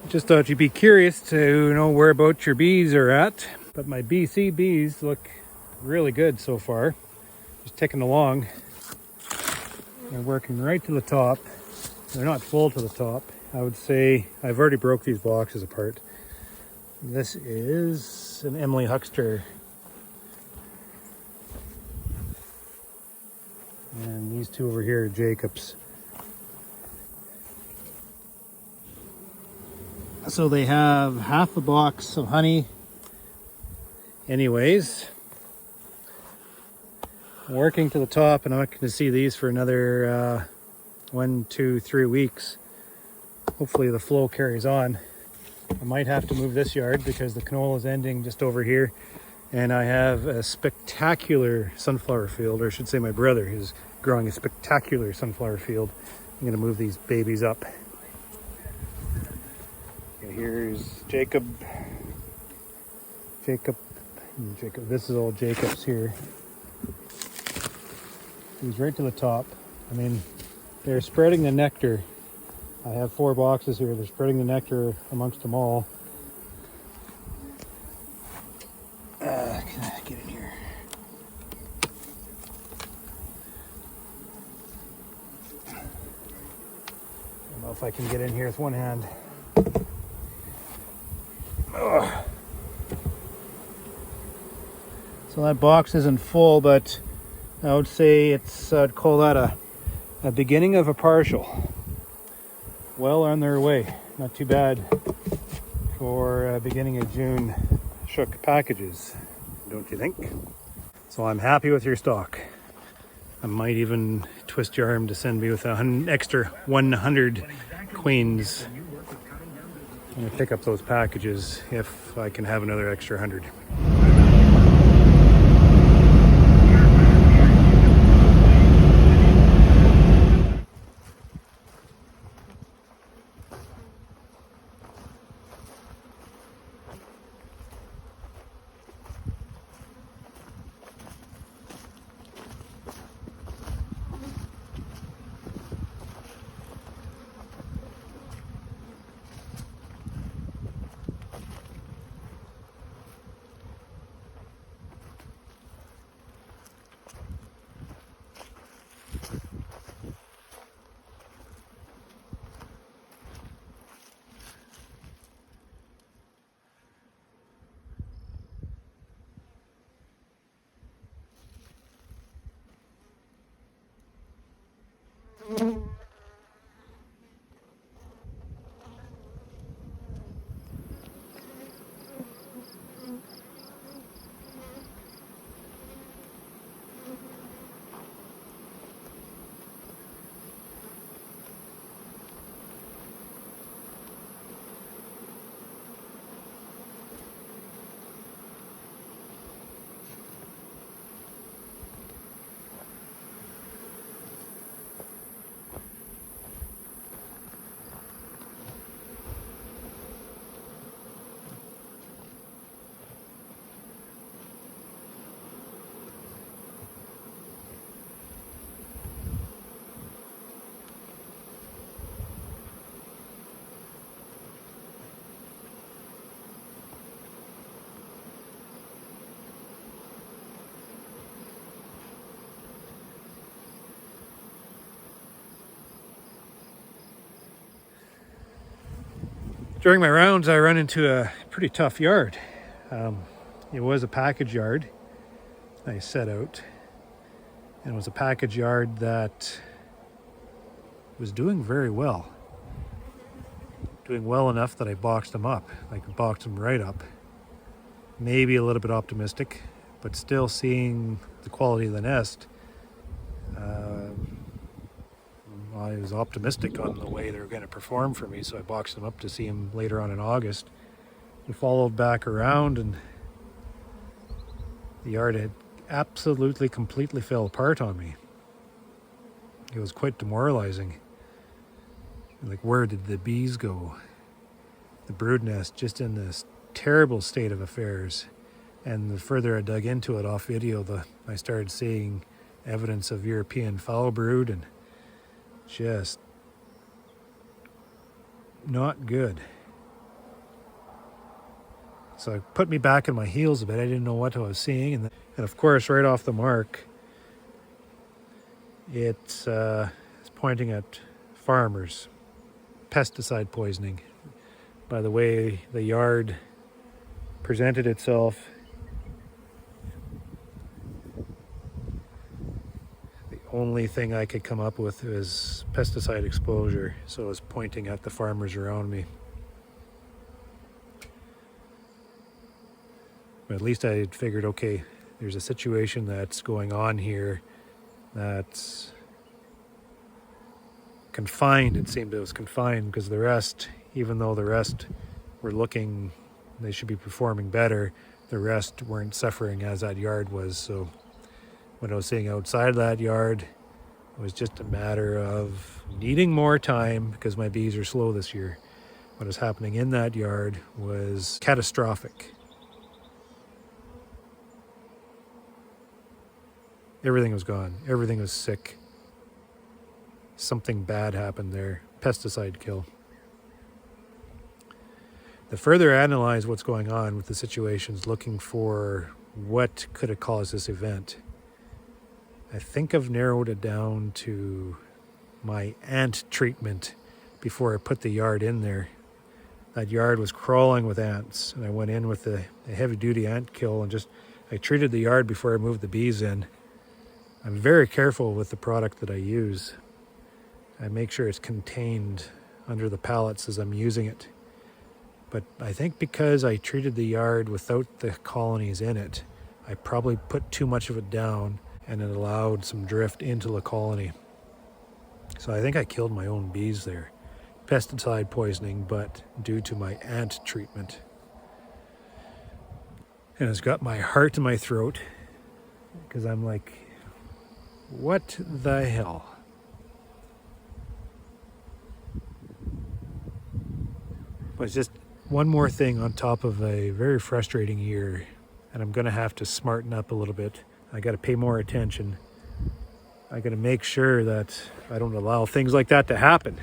Just thought you'd be curious to know whereabouts your bees are at. But my BC bees look really good so far. Just ticking along. They're working right to the top. They're not full to the top. I would say I've already broke these boxes apart. This is an Emily Huckster. And these two over here are Jacobs. So they have half a box of honey anyways. Working to the top, and I'm not going to see these for another 1, 2, 3 weeks. Hopefully the flow carries on. I might have to move this yard because the canola is ending just over here, and I have a spectacular sunflower field, or I should say my brother is growing a spectacular sunflower field. I'm going to move these babies up. Okay, here's Jacob. This is all Jacobs here. He's right to the top. I mean, they're spreading the nectar. I have 4 boxes here. They're spreading the nectar amongst them all. Can I get in here? I don't know if I can get in here with one hand. Ugh. So that box isn't full, but I would say I'd call that a beginning of a partial. Well on their way. Not too bad for beginning of June shook packages, don't you think? So I'm happy with your stock. I might even twist your arm to send me with an extra 100 queens. I'm gonna pick up those packages if I can have another extra 100. During my rounds, I run into a pretty tough yard. It was a package yard I set out, and it was a package yard that was doing very well. Doing well enough that I boxed them up. I could box them right up. Maybe a little bit optimistic, but still seeing the quality of the nest. I was optimistic on the way they were going to perform for me, so I boxed them up to see them later on in August. We followed back around and the yard had absolutely, completely fell apart on me. It was quite demoralizing. Like, where did the bees go? The brood nest just in this terrible state of affairs. And the further I dug into it off video, I started seeing evidence of European foul brood, and just not good. So it put me back on my heels a bit. I didn't know what I was seeing. And of course, right off the mark, it's pointing at farmers. Pesticide poisoning. By the way the yard presented itself, the only thing I could come up with was pesticide exposure. So it was pointing at the farmers around me. But at least I figured, okay, there's a situation that's going on here that's confined. It seemed it was confined because the rest, even though the rest were looking, they should be performing better, the rest weren't suffering as that yard was. So what I was seeing outside that yard was just a matter of needing more time because my bees are slow this year. What was happening in that yard was catastrophic. Everything was gone. Everything was sick. Something bad happened there. Pesticide kill. The further I analyze what's going on with the situations, looking for what could have caused this event, I think I've narrowed it down to my ant treatment before I put the yard in there. That yard was crawling with ants, and I went in with a heavy-duty ant kill and I treated the yard before I moved the bees in. I'm very careful with the product that I use. I make sure it's contained under the pallets as I'm using it. But I think because I treated the yard without the colonies in it, I probably put too much of it down and it allowed some drift into the colony. So I think I killed my own bees there. Pesticide poisoning, but due to my ant treatment. And it's got my heart in my throat because I'm like, what the hell? But it's just one more thing on top of a very frustrating year, and I'm going to have to smarten up a little bit. I got to pay more attention. I got to make sure that I don't allow things like that to happen.